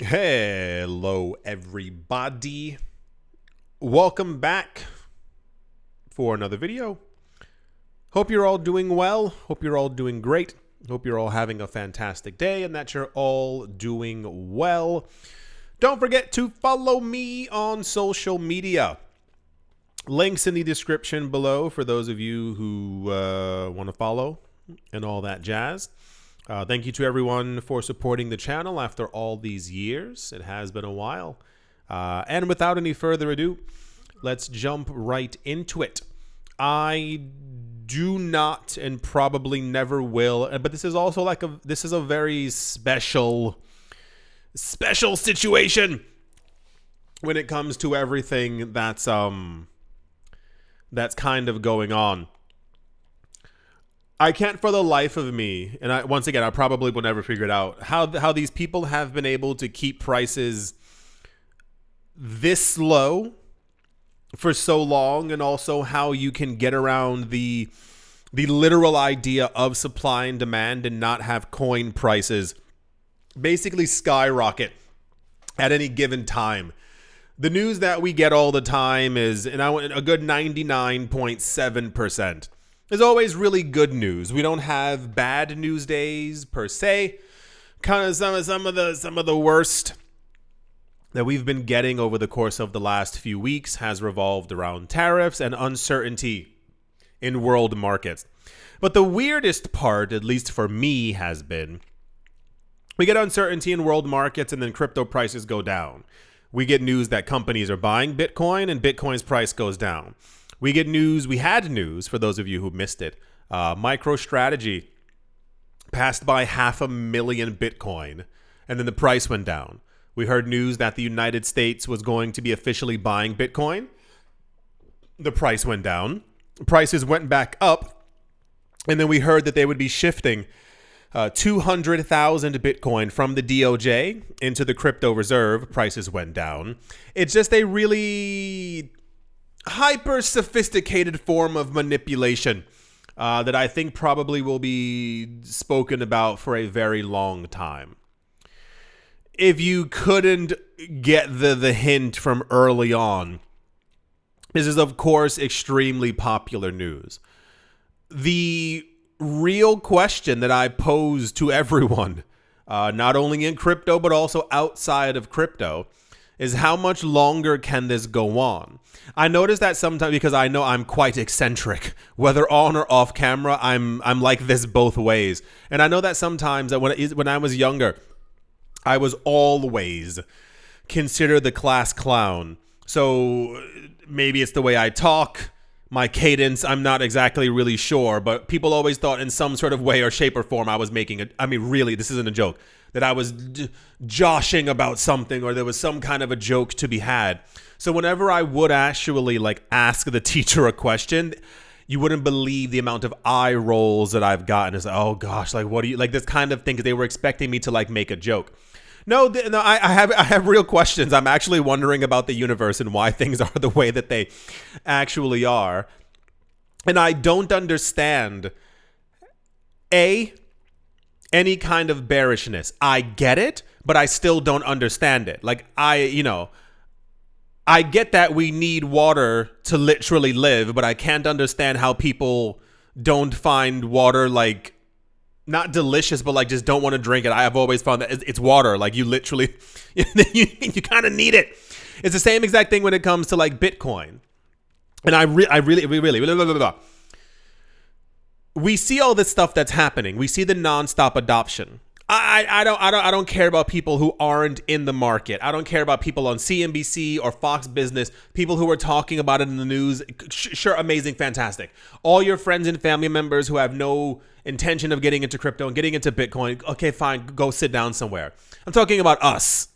Hello, everybody. Welcome back for another video. Hope you're all doing well. Hope you're all doing great. Hope you're all having a fantastic day and that you're all doing well. Don't forget to follow me on social media. Links in the description below for those of you who want to follow and all that jazz. Thank you to everyone for supporting the channel after all these years. It has been a while. And without any further ado, let's jump right into it. I do not and probably never will, but this is also this is a very special situation when it comes to everything that's kind of going on. I can't for the life of me, and once again, I probably will never figure it out, how these people have been able to keep prices this low for so long, and also how you can get around the literal idea of supply and demand and not have coin prices basically skyrocket at any given time. The news that we get all the time is, and I want a good 99.7%. Is always really good news. We don't have bad news days per se. Kind of some of the worst that we've been getting over the course of the last few weeks has revolved around tariffs and uncertainty in world markets. But the weirdest part, at least for me, has been we get uncertainty in world markets and then crypto prices go down. We get news that companies are buying Bitcoin and Bitcoin's price goes down. We had news, for those of you who missed it. MicroStrategy passed by 500,000 Bitcoin, and then the price went down. We heard news that the United States was going to be officially buying Bitcoin. The price went down. Prices went back up, and then we heard that they would be shifting 200,000 Bitcoin from the DOJ into the crypto reserve. Prices went down. It's just a really hyper sophisticated form of manipulation that I think probably will be spoken about for a very long time. If you couldn't get the hint from early on, this is of course extremely popular news. The real question that I pose to everyone, not only in crypto but also outside of crypto, is how much longer can this go on? I notice that sometimes, because I know I'm quite eccentric, whether on or off camera, I'm like this both ways. And I know that sometimes that when I was younger, I was always considered the class clown. So maybe it's the way I talk, my cadence, I'm not exactly really sure, but people always thought in some sort of way or shape or form I was making it. I mean, really, this isn't a joke, that I was joshing about something or there was some kind of a joke to be had. So whenever I would actually ask the teacher a question, you wouldn't believe the amount of eye rolls that I've gotten. It's like, oh gosh, what do you, this kind of thing, because they were expecting me to make a joke. No, I have real questions. I'm actually wondering about the universe and why things are the way that they actually are. And I don't understand, any kind of bearishness. I get it, but I still don't understand it. I get that we need water to literally live, but I can't understand how people don't find water not delicious, but just don't want to drink it. I have always found that it's water. You literally, you kind of need it. It's the same exact thing when it comes to Bitcoin. And I really, we see all this stuff that's happening. We see the nonstop adoption. I don't care about people who aren't in the market. I don't care about people on CNBC or Fox Business, people who are talking about it in the news. Sure, amazing, fantastic. All your friends and family members who have no intention of getting into crypto and getting into Bitcoin, okay, fine, go sit down somewhere. I'm talking about us.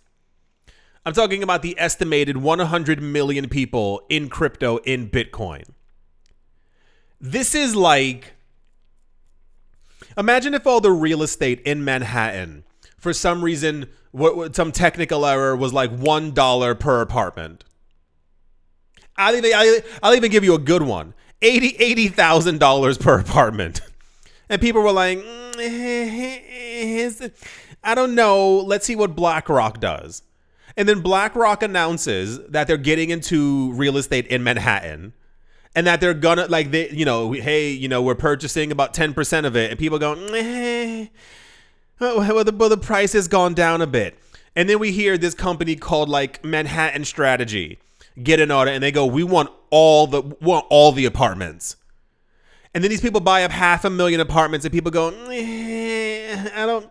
I'm talking about the estimated 100 million people in crypto in Bitcoin. This is imagine if all the real estate in Manhattan, for some reason, some technical error, was $1 per apartment. I'll even give you a good one. $80,000 per apartment. And people were like, I don't know. Let's see what BlackRock does. And then BlackRock announces that they're getting into real estate in Manhattan and that they're gonna we're purchasing about 10% of it. And people go, well, the price has gone down a bit. And then we hear this company called like Manhattan Strategy get an audit and they go, we want all the apartments. And then these people buy up 500,000 apartments and people go, I don't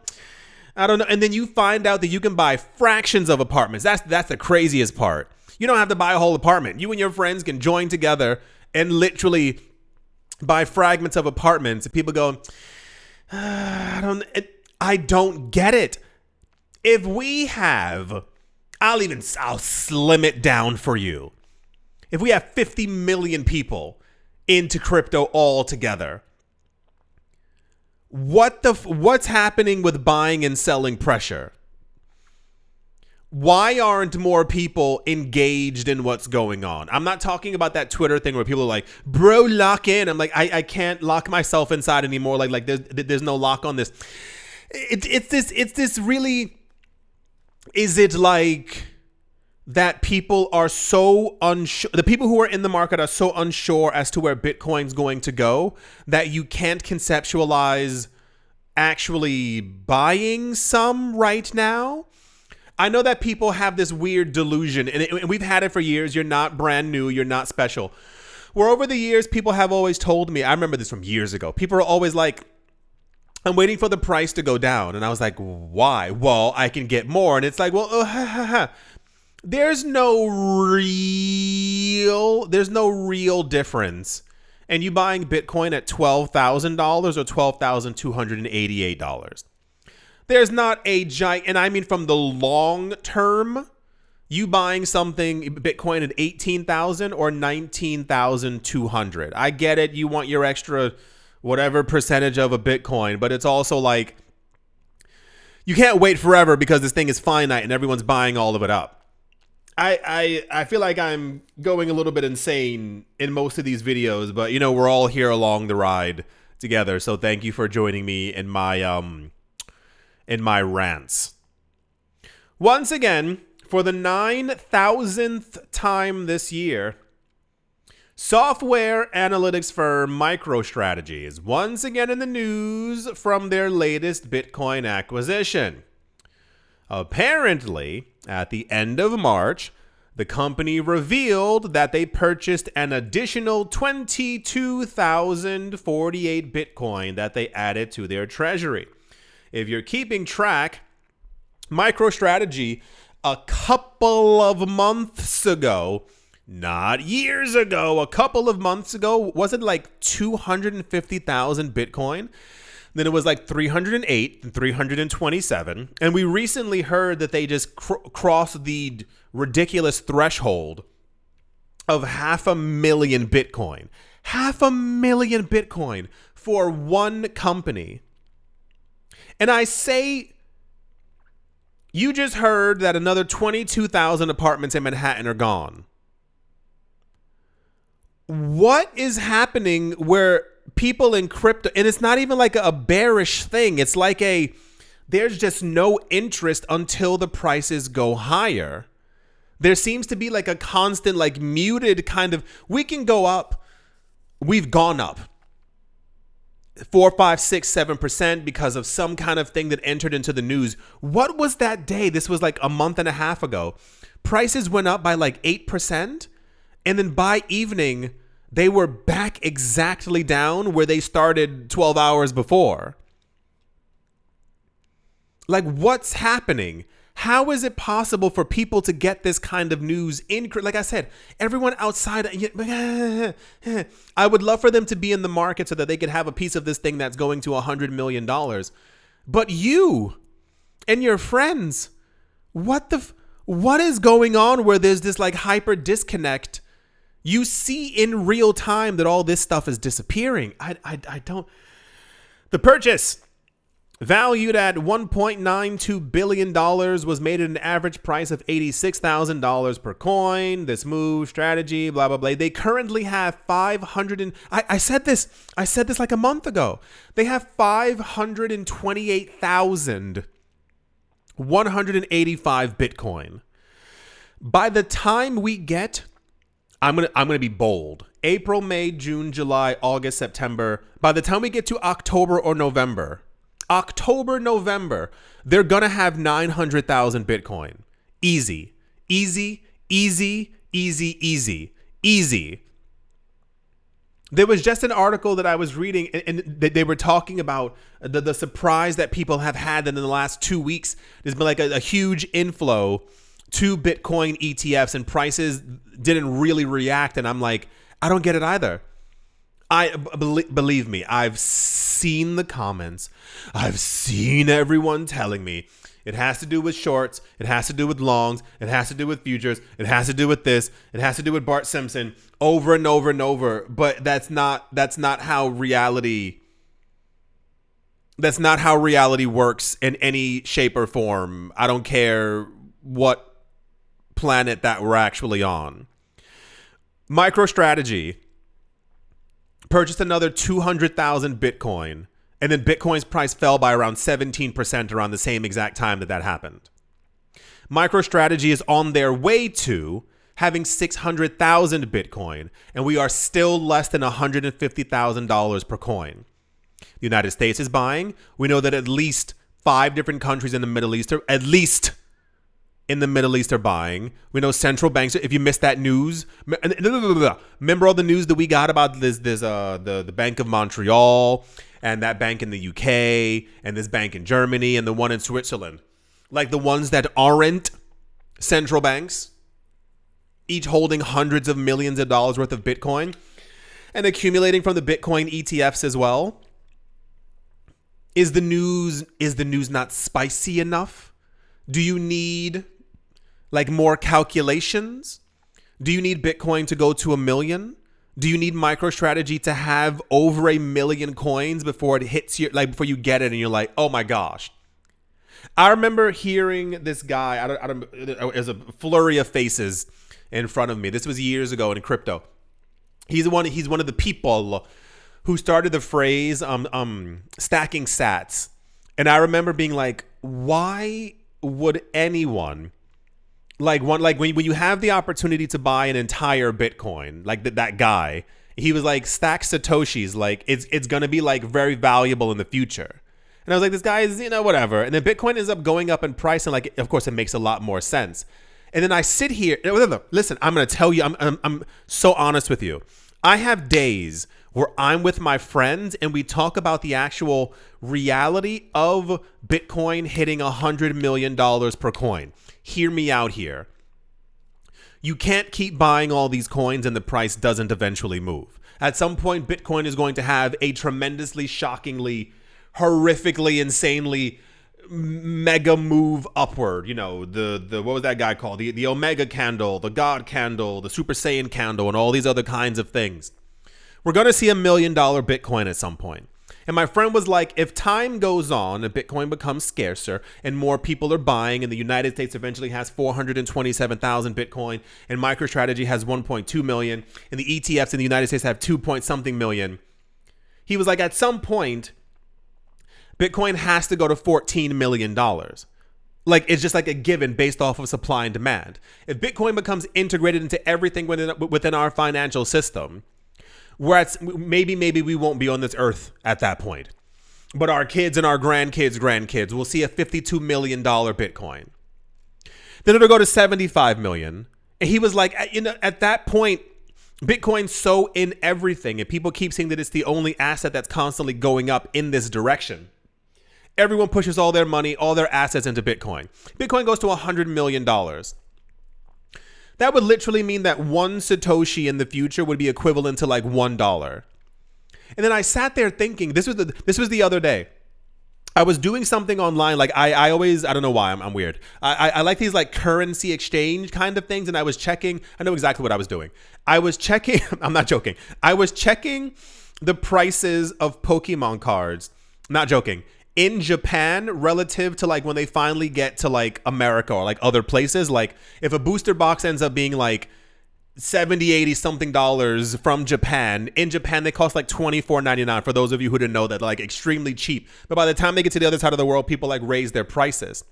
know. And then you find out that you can buy fractions of apartments. That's the craziest part. You don't have to buy a whole apartment. You and your friends can join together and literally buy fragments of apartments. And people go, I don't get it. If we have, I'll slim it down for you. If we have 50 million people into crypto all together, what's happening with buying and selling pressure? Why aren't more people engaged in what's going on? I'm not talking about that Twitter thing where people are like, bro, lock in. I'm like, I can't lock myself inside anymore. Like there's no lock on this. It's this really, is it like that people are so unsure, the people who are in the market are so unsure as to where Bitcoin's going to go that you can't conceptualize actually buying some right now? I know that people have this weird delusion, and we've had it for years. You're not brand new. You're not special. Where over the years, people have always told me, I remember this from years ago, people are always like, I'm waiting for the price to go down. And I was like, why? Well, I can get more. And it's like, well, there's no real difference in you buying Bitcoin at $12,000 or $12,288. There's not a giant, and I mean from the long term, you buying something Bitcoin at 18,000 or 19,200. I get it. You want your extra whatever percentage of a Bitcoin, but it's also like you can't wait forever because this thing is finite and everyone's buying all of it up. I feel like I'm going a little bit insane in most of these videos, but we're all here along the ride together. So thank you for joining me in my rants. Once again, for the 9,000th time this year, software analytics firm MicroStrategy is once again in the news from their latest Bitcoin acquisition. Apparently, at the end of March, the company revealed that they purchased an additional 22,048 Bitcoin that they added to their treasury. If you're keeping track, MicroStrategy a couple of months ago, not years ago, a couple of months ago, was it like 250,000 Bitcoin? Then it was like 308 and 327. And we recently heard that they just crossed the ridiculous threshold of 500,000 Bitcoin. 500,000 Bitcoin for one company. And I say, you just heard that another 22,000 apartments in Manhattan are gone. What is happening where people in crypto, and it's not even like a bearish thing. It's like there's just no interest until the prices go higher. There seems to be like a constant, like muted kind of, we can go up. We've gone up 4, 5, 6, 7% because of some kind of thing that entered into the news. What was that day? This was like a month and a half ago. Prices went up by like 8%. And then by evening, they were back exactly down where they started 12 hours before. Like, what's happening? How is it possible for people to get this kind of news in? Like I said, everyone outside, I would love for them to be in the market so that they could have a piece of this thing that's going to $100 million. But you and your friends, what is going on where there's this like hyper disconnect? You see in real time that all this stuff is disappearing. I don't. The purchase, valued at $1.92 billion, was made at an average price of $86,000 per coin. This move, strategy, blah, blah, blah. They currently have 500 I said this like a month ago. They have 528,000 185 Bitcoin. By the time we get, I'm gonna be bold. April, May, June, July, August, September. By the time we get to October or November, they're gonna have 900,000 Bitcoin. Easy. There was just an article that I was reading, and they were talking about the surprise that people have had in the last 2 weeks. There's been like a huge inflow to Bitcoin ETFs, and prices didn't really react. And I'm like, I don't get it either. Believe me, I've seen the comments. I've seen everyone telling me it has to do with shorts. It has to do with longs. It has to do with futures. It has to do with this. It has to do with Bart Simpson, over and over and over. But that's not how reality. That's not how reality works in any shape or form. I don't care what planet that we're actually on. MicroStrategy purchased another 200,000 Bitcoin. And then Bitcoin's price fell by around 17% around the same exact time that happened. MicroStrategy is on their way to having 600,000 Bitcoin, and we are still less than $150,000 per coin. The United States is buying. We know that at least 5 different countries in the Middle East are buying. We know central banks. If you missed that news, remember all the news that we got about the Bank of Montreal and that bank in the UK and this bank in Germany and the one in Switzerland, like the ones that aren't central banks, each holding hundreds of millions of dollars worth of Bitcoin and accumulating from the Bitcoin ETFs as well. Is the news not spicy enough? Do you need like more calculations? Do you need Bitcoin to go to 1 million? Do you need MicroStrategy to have over 1 million coins before it hits you, like before you get it and you're like, oh my gosh? I remember hearing this guy, there's a flurry of faces in front of me. This was years ago in crypto. He's one of the people who started the phrase stacking sats. And I remember being like, why would anyone when you have the opportunity to buy an entire Bitcoin, like that guy, he was like, stack Satoshis, like it's going to be like very valuable in the future. And I was like, this guy is, whatever. And then Bitcoin ends up going up in price. And like, of course it makes a lot more sense. And then I sit here, listen, I'm going to tell you, I'm so honest with you. I have days where I'm with my friends and we talk about the actual reality of Bitcoin hitting $100 million per coin. Hear me out here. You can't keep buying all these coins and the price doesn't eventually move. At some point, Bitcoin is going to have a tremendously, shockingly, horrifically, insanely mega move upward. The what was that guy called? The Omega candle, the God candle, the Super Saiyan candle, and all these other kinds of things. We're going to see $1 million Bitcoin at some point. And my friend was like, if time goes on and Bitcoin becomes scarcer and more people are buying and the United States eventually has 427,000 Bitcoin and MicroStrategy has 1.2 million and the ETFs in the United States have 2-point-something million. He was like, at some point, Bitcoin has to go to $14 million. Like, it's just like a given based off of supply and demand. If Bitcoin becomes integrated into everything within our financial system, maybe we won't be on this earth at that point. But our kids and our grandkids will see a $52 million Bitcoin. Then it'll go to 75 million. And he was like, at that point, Bitcoin's so in everything. And people keep saying that it's the only asset that's constantly going up in this direction. Everyone pushes all their money, all their assets into Bitcoin. Bitcoin goes to $100 million. That would literally mean that 1 Satoshi in the future would be equivalent to like $1. And then I sat there thinking, this was the other day. I was doing something online. Like I don't know why I'm weird. I like these like currency exchange kind of things. And I was checking, I know exactly what I was doing. I was checking, I'm not joking. I was checking the prices of Pokemon cards. Not joking. In Japan relative to like when they finally get to like America or like other places. Like if a booster box ends up being like 70, 80 something dollars from Japan, in Japan they cost like $24.99 for those of you who didn't know that, like extremely cheap. But by the time they get to the other side of the world, people like raise their prices.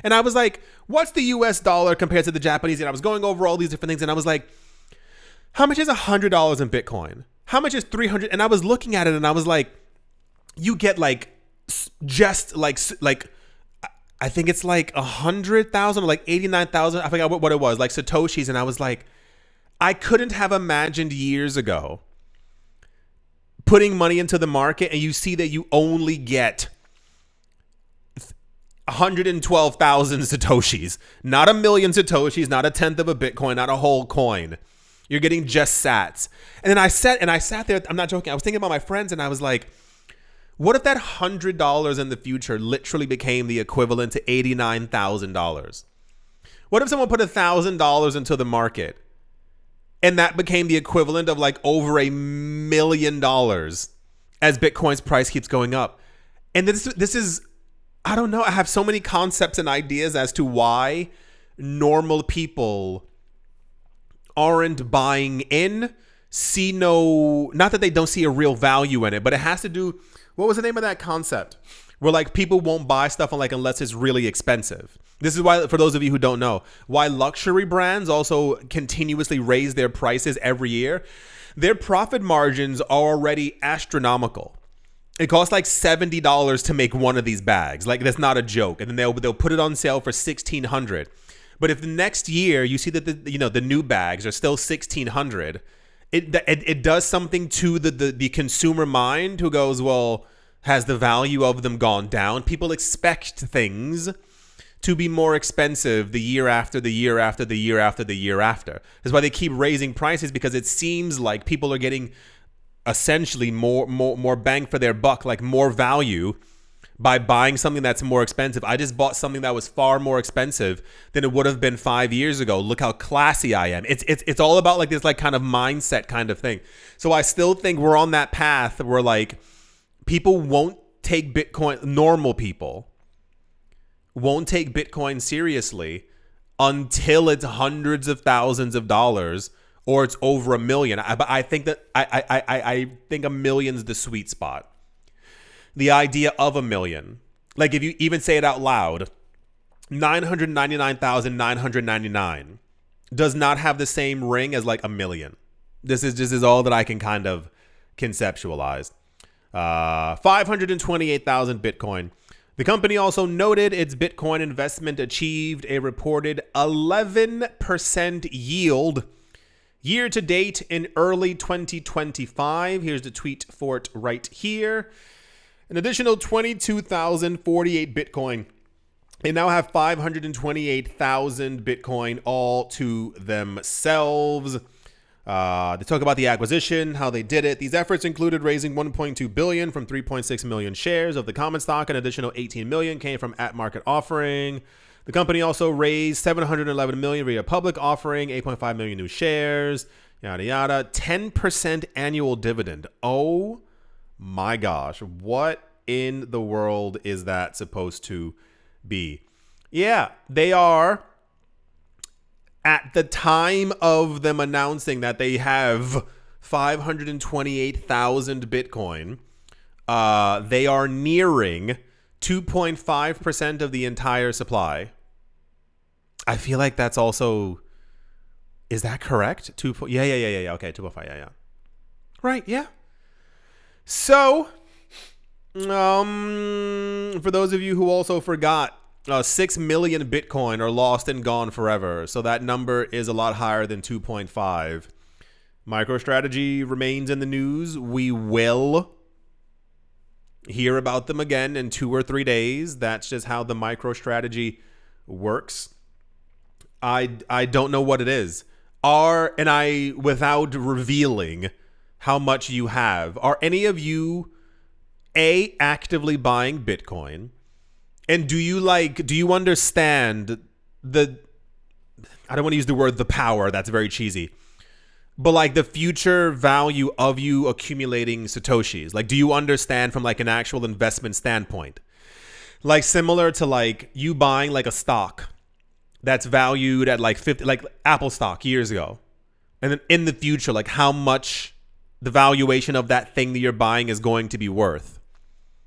And I was like, what's the US dollar compared to the Japanese? And I was going over all these different things. And I was like, how much is $100 in Bitcoin? How much is 300? And I was looking at it and I was like, you get like, just like I think it's like 100,000 or like 89,000. I forgot what it was, like Satoshis. And I was like, I couldn't have imagined years ago putting money into the market and you see that you only get 112,000 Satoshis, not a million Satoshis, not a tenth of a Bitcoin, not a whole coin. You're getting just sats. And then I sat there. I'm not joking. I was thinking about my friends and I was like, what if that $100 in the future literally became the equivalent to $89,000? What if someone put $1,000 into the market and that became the equivalent of like over $1 million as Bitcoin's price keeps going up? And this is, I don't know. I have so many concepts and ideas as to why normal people aren't buying in, not that they don't see a real value in it, but it has to do, what was the name of that concept? Where like people won't buy stuff unless it's really expensive. This is why, for those of you who don't know, why luxury brands also continuously raise their prices every year. Their profit margins are already astronomical. It costs like $70 to make one of these bags. Like, that's not a joke. And then they'll put it on sale for $1,600. But if the next year you see that the new bags are still $1,600, it does something to the consumer mind who goes, well, has the value of them gone down? People expect things to be more expensive the year after the year after the year after the year after. That's why they keep raising prices, because it seems like people are getting essentially more bang for their buck, like more value by buying something that's more expensive. I just bought something that was far more expensive than it would have been 5 years ago. Look how classy I am. It's all about like this like kind of mindset kind of thing. So I still think we're on that path where like people won't take Bitcoin, normal people won't take Bitcoin seriously until it's hundreds of thousands of dollars or it's over $1 million. I think that I think $1 million's the sweet spot. The idea of $1 million, like if you even say it out loud, 999,999 does not have the same ring as like $1 million. This is all that I can kind of conceptualize. 528,000 Bitcoin. The company also noted its Bitcoin investment achieved a reported 11% yield year to date in early 2025. Here's the tweet for it right here. An additional 22,048 Bitcoin. They now have 528,000 Bitcoin all to themselves. They talk about the acquisition, how they did it. These efforts included raising $1.2 billion from 3.6 million shares of the common stock. An additional 18 million came from at-market offering. The company also raised $711 million via public offering, 8.5 million new shares, yada, yada. 10% annual dividend. Oh my gosh, what in the world is that supposed to be? Yeah, they are, at the time of them announcing that they have 528,000 Bitcoin, they are nearing 2.5% of the entire supply. I feel like that's also, is that correct? Yeah. Okay, 2.5, yeah. Right, yeah. So, for those of you who also forgot, 6 million Bitcoin are lost and gone forever. So that number is a lot higher than 2.5. MicroStrategy remains in the news. We will hear about them again in 2 or 3 days. That's just how the MicroStrategy works. I don't know what it is. Without revealing how much you have, are any of you actively buying Bitcoin? And do you understand I don't want to use the word the power, that's very cheesy, but like the future value of you accumulating Satoshis? Like, do you understand from like an actual investment standpoint? Like similar to like you buying like a stock that's valued at like 50, like Apple stock years ago. And then in the future, like how much the valuation of that thing that you're buying is going to be worth.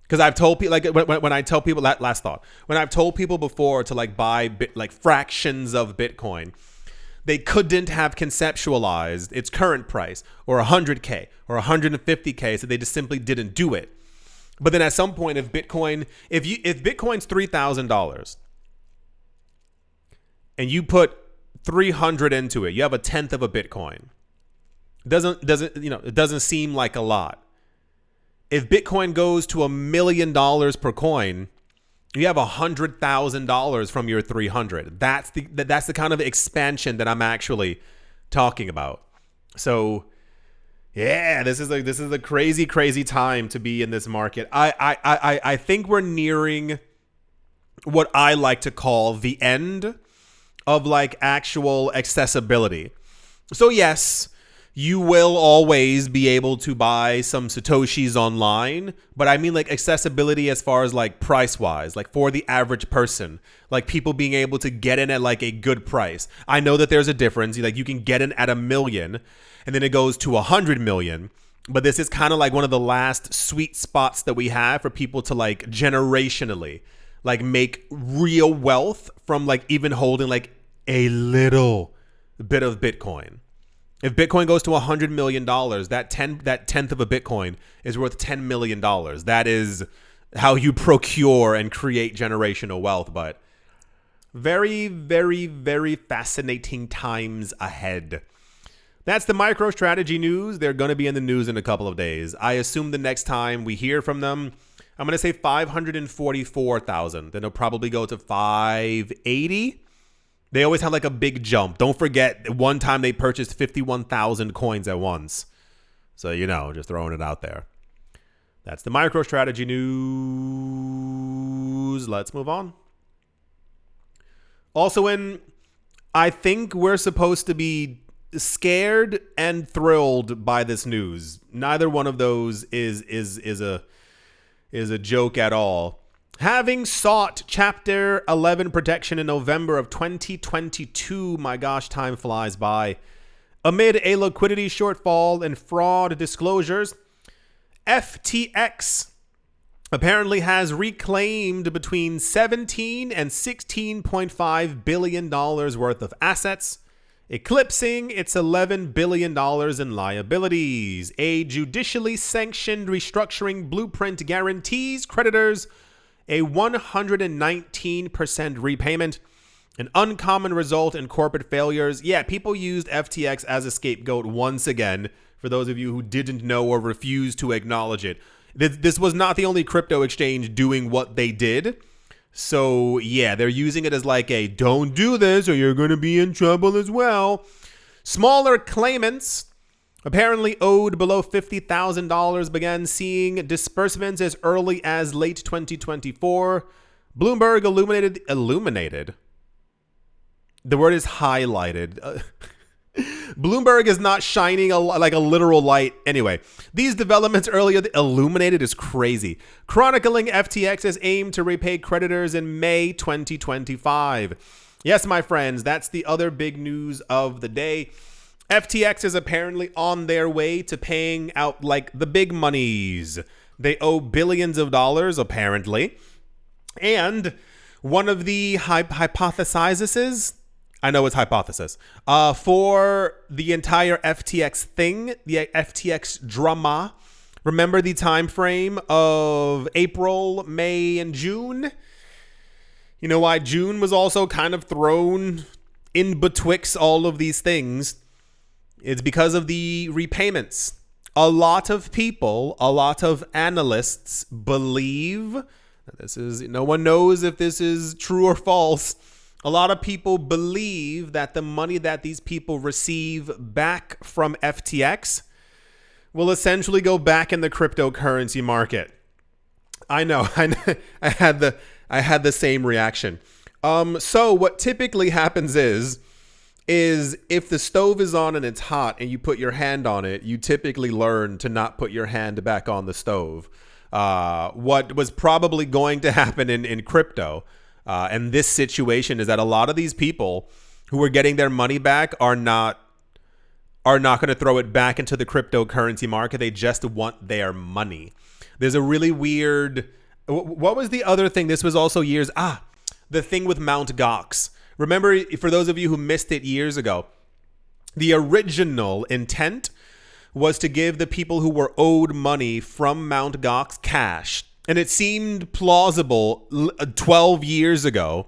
Because I've told people, like when I tell people that last thought, when I've told people before to like buy like fractions of Bitcoin, they couldn't have conceptualized its current price or 100K or 150K, so they just simply didn't do it. But then at some point, if Bitcoin's $3,000 and you put 300 into it, you have a tenth of a Bitcoin. It doesn't seem like a lot. If Bitcoin goes to $1 million per coin, you have $100,000 from your 300. That's the kind of expansion that I'm actually talking about. So, yeah, this is a crazy, crazy time to be in this market. I think we're nearing what I like to call the end of like actual accessibility. So yes, you will always be able to buy some Satoshis online, but I mean like accessibility as far as like price wise, like for the average person, like people being able to get in at like a good price. I know that there's a difference. Like you can get in at $1 million and then it goes to 100 million. But this is kind of like one of the last sweet spots that we have for people to like generationally like make real wealth from like even holding like a little bit of Bitcoin. If Bitcoin goes to $100 million, that tenth of a Bitcoin is worth $10 million. That is how you procure and create generational wealth. But very, very, very fascinating times ahead. That's the MicroStrategy news. They're going to be in the news in a couple of days. I assume the next time we hear from them, I'm going to say 544,000. Then it'll probably go to 580. They always have like a big jump. Don't forget, one time they purchased 51,000 coins at once. So, just throwing it out there. That's the MicroStrategy news. Let's move on. Also I think we're supposed to be scared and thrilled by this news. Neither one of those is a joke at all. Having sought Chapter 11 protection in November of 2022, my gosh, time flies by. Amid a liquidity shortfall and fraud disclosures, FTX apparently has reclaimed between $17 and $16.5 billion worth of assets, eclipsing its $11 billion in liabilities. A judicially sanctioned restructuring blueprint guarantees creditors a 119% repayment, an uncommon result in corporate failures. Yeah, people used FTX as a scapegoat once again, for those of you who didn't know or refused to acknowledge it. This was not the only crypto exchange doing what they did. So, yeah, they're using it as like a don't do this or you're going to be in trouble as well. Smaller claimants apparently owed below $50,000 began seeing disbursements as early as late 2024. Bloomberg illuminated. The word is highlighted. Bloomberg is not shining like a literal light. Anyway, these developments earlier, illuminated is crazy. Chronicling FTX's aim to repay creditors in May 2025. Yes, my friends, that's the other big news of the day. FTX is apparently on their way to paying out like the big monies. They owe billions of dollars, apparently. And one of the hypothesizes, I know it's hypothesis, for the entire FTX thing, the FTX drama. Remember the time frame of April, May, and June? You know why June was also kind of thrown in betwixt all of these things? It's because of the repayments. A lot of people, a lot of analysts believe, no one knows if this is true or false. A lot of people believe that the money that these people receive back from FTX will essentially go back in the cryptocurrency market. I know. I had the same reaction. So what typically happens is if the stove is on and it's hot and you put your hand on it, you typically learn to not put your hand back on the stove. What was probably going to happen in crypto and this situation is that a lot of these people who are getting their money back are not going to throw it back into the cryptocurrency market. They just want their money. There's a really weird What was the other thing? This was also years. The thing with Mt. Gox. Remember, for those of you who missed it years ago, the original intent was to give the people who were owed money from Mt. Gox cash. And it seemed plausible 12 years ago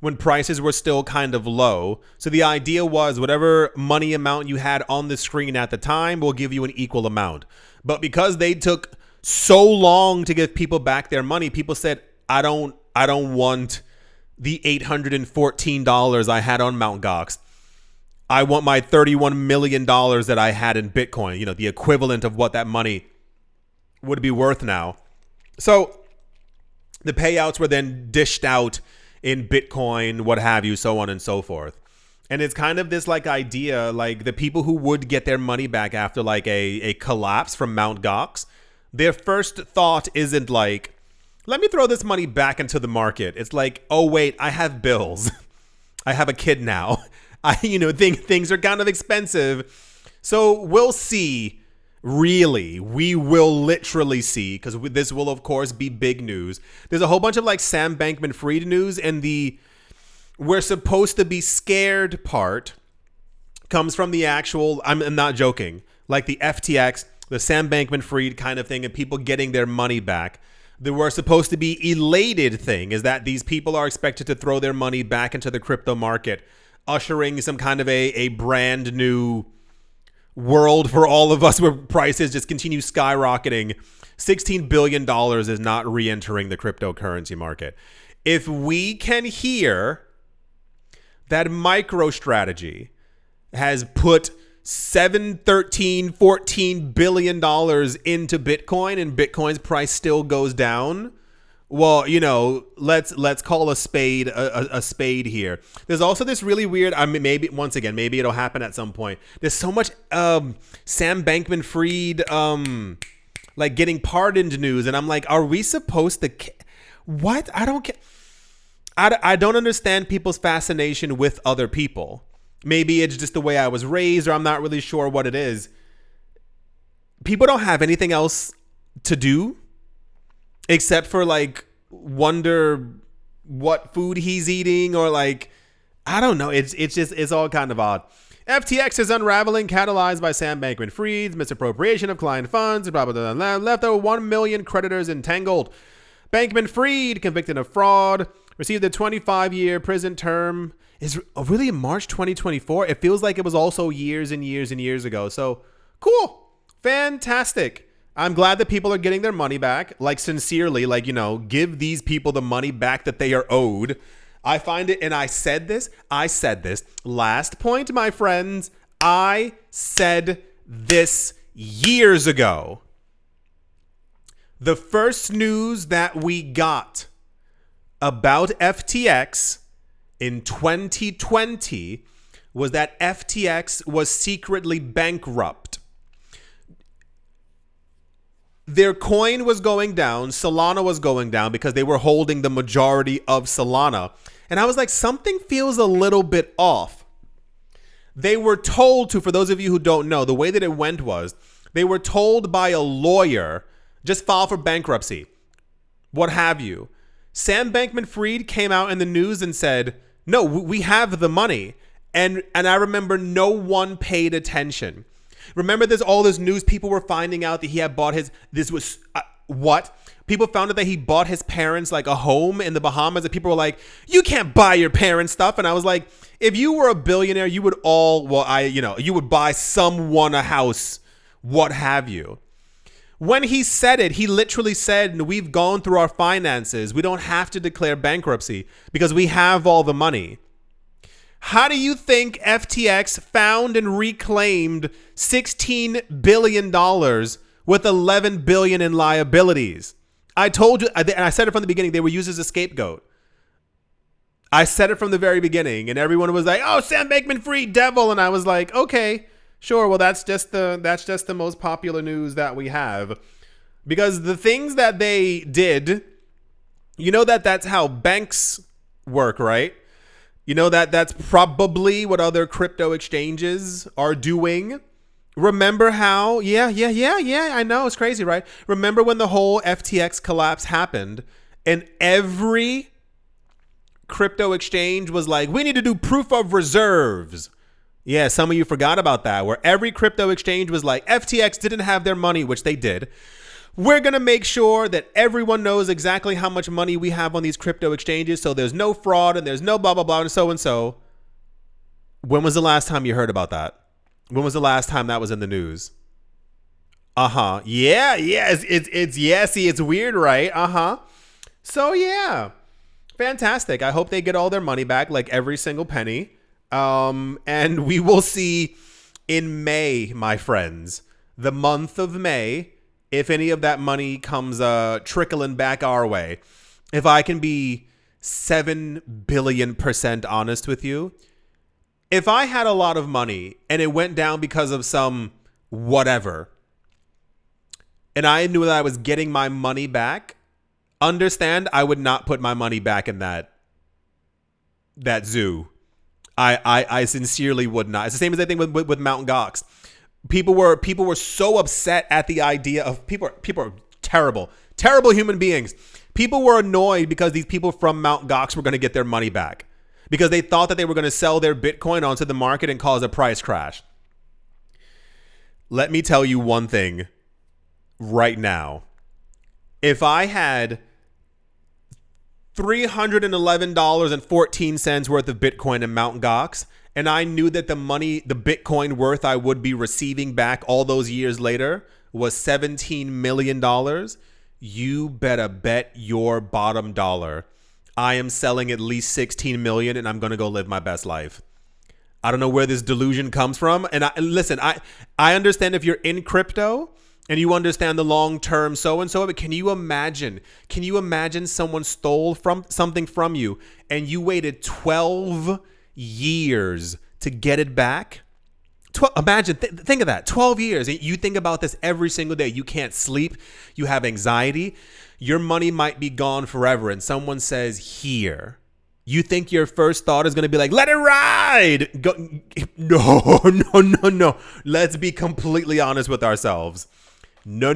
when prices were still kind of low. So the idea was whatever money amount you had on the screen at the time, we'll give you an equal amount. But because they took so long to give people back their money, people said, I don't want the $814 I had on Mt. Gox. I want my $31 million that I had in Bitcoin, the equivalent of what that money would be worth now. So the payouts were then dished out in Bitcoin, what have you, so on and so forth. And it's kind of this idea, the people who would get their money back after a collapse from Mt. Gox, their first thought isn't let me throw this money back into the market. It's oh wait, I have bills. I have a kid now. Things are kind of expensive. So we'll see. Really, we will literally see, because this will, of course, be big news. There's a whole bunch of Sam Bankman-Fried news, and the we're supposed to be scared part comes from the actual, I'm not joking, the FTX, the Sam Bankman-Fried kind of thing, and people getting their money back. The we're supposed to be elated thing is that these people are expected to throw their money back into the crypto market, ushering some kind of a brand new world for all of us where prices just continue skyrocketing. $16 billion is not re-entering the cryptocurrency market. If we can hear that MicroStrategy has put $13 billion into Bitcoin and Bitcoin's price still goes down, well, let's call a spade a spade here. There's also this really weird, maybe it'll happen at some point. There's so much Sam Bankman-Fried getting pardoned news, and I'm are we supposed to what? I don't care. I don't understand people's fascination with other people. Maybe it's just the way I was raised, or I'm not really sure what it is. People don't have anything else to do except for wonder what food he's eating, or I don't know. It's all kind of odd. FTX is unraveling, catalyzed by Sam Bankman-Fried's misappropriation of client funds, blah, blah, blah, blah. Left over 1 million creditors entangled. Bankman-Fried, convicted of fraud, received a 25-year prison term. Is really in March 2024. It feels like it was also years and years and years ago. So cool. Fantastic. I'm glad that people are getting their money back. Sincerely, give these people the money back that they are owed. I find it, and I said this. Last point, my friends. I said this years ago. The first news that we got about FTX in 2020 was that FTX was secretly bankrupt. Their coin was going down. Solana was going down because they were holding the majority of Solana. And I was something feels a little bit off. They were told to, for those of you who don't know, the way that it went was they were told by a lawyer, just file for bankruptcy, what have you. Sam Bankman-Fried came out in the news and said, no, we have the money. And I remember no one paid attention. Remember, there's all this news. People were finding out that he had bought what? People found out that he bought his parents a home in the Bahamas, and people were like, you can't buy your parents' stuff. And I was like, if you were a billionaire, you would you would buy someone a house, what have you. When he said it, he literally said, we've gone through our finances. We don't have to declare bankruptcy because we have all the money. How do you think FTX found and reclaimed $16 billion with $11 billion in liabilities? I told you, and I said it from the beginning, they were used as a scapegoat. I said it from the very beginning, and everyone was like, oh, Sam Bankman-Fried, devil. And I was like, okay, sure. Well, that's just the most popular news that we have. Because the things that they did, that's how banks work, right? That's probably what other crypto exchanges are doing. Remember how? Yeah. I know, it's crazy, right? Remember when the whole FTX collapse happened and every crypto exchange was like, we need to do proof of reserves. Yeah, some of you forgot about that, where every crypto exchange was like, FTX didn't have their money, which they did. We're going to make sure that everyone knows exactly how much money we have on these crypto exchanges, so there's no fraud and there's no blah, blah, blah, and so and so. When was the last time you heard about that? When was the last time that was in the news? Yeah, it's weird, right? So yeah, fantastic. I hope they get all their money back, like every single penny. And we will see in May, my friends, the month of May, if any of that money comes trickling back our way. If I can be 7 billion% honest with you, if I had a lot of money and it went down because of some whatever, and I knew that I was getting my money back, understand, I would not put my money back in that zoo. I sincerely would not. It's the same as I think with Mt. Gox. People were so upset at the idea of people are terrible human beings. People were annoyed because these people from Mt. Gox were going to get their money back because they thought that they were going to sell their Bitcoin onto the market and cause a price crash. Let me tell you one thing right now. If I had $311.14 worth of Bitcoin in Mt. Gox, and I knew that the Bitcoin worth I would be receiving back all those years later was $17 million, you better bet your bottom dollar I am selling at least 16 million and I'm going to go live my best life. I don't know where this delusion comes from. And listen, I understand if you're in crypto and you understand the long-term so-and-so, but can you imagine someone stole something from you and you waited 12 years to get it back? Think of that, 12 years. You think about this every single day. You can't sleep. You have anxiety. Your money might be gone forever. And someone says, here. You think your first thought is going to be like, let it ride. No. Let's be completely honest with ourselves. No.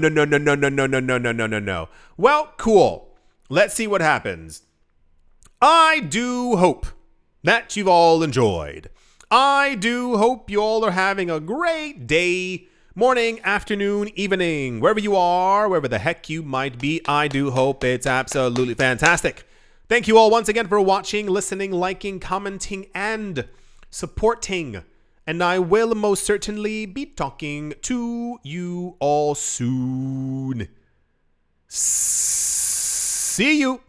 Well, cool. Let's see what happens. I do hope that you've all enjoyed. I do hope you all are having a great day, morning, afternoon, evening, wherever you are, wherever the heck you might be. I do hope it's absolutely fantastic. Thank you all once again for watching, listening, liking, commenting, and supporting. And I will most certainly be talking to you all soon. See you.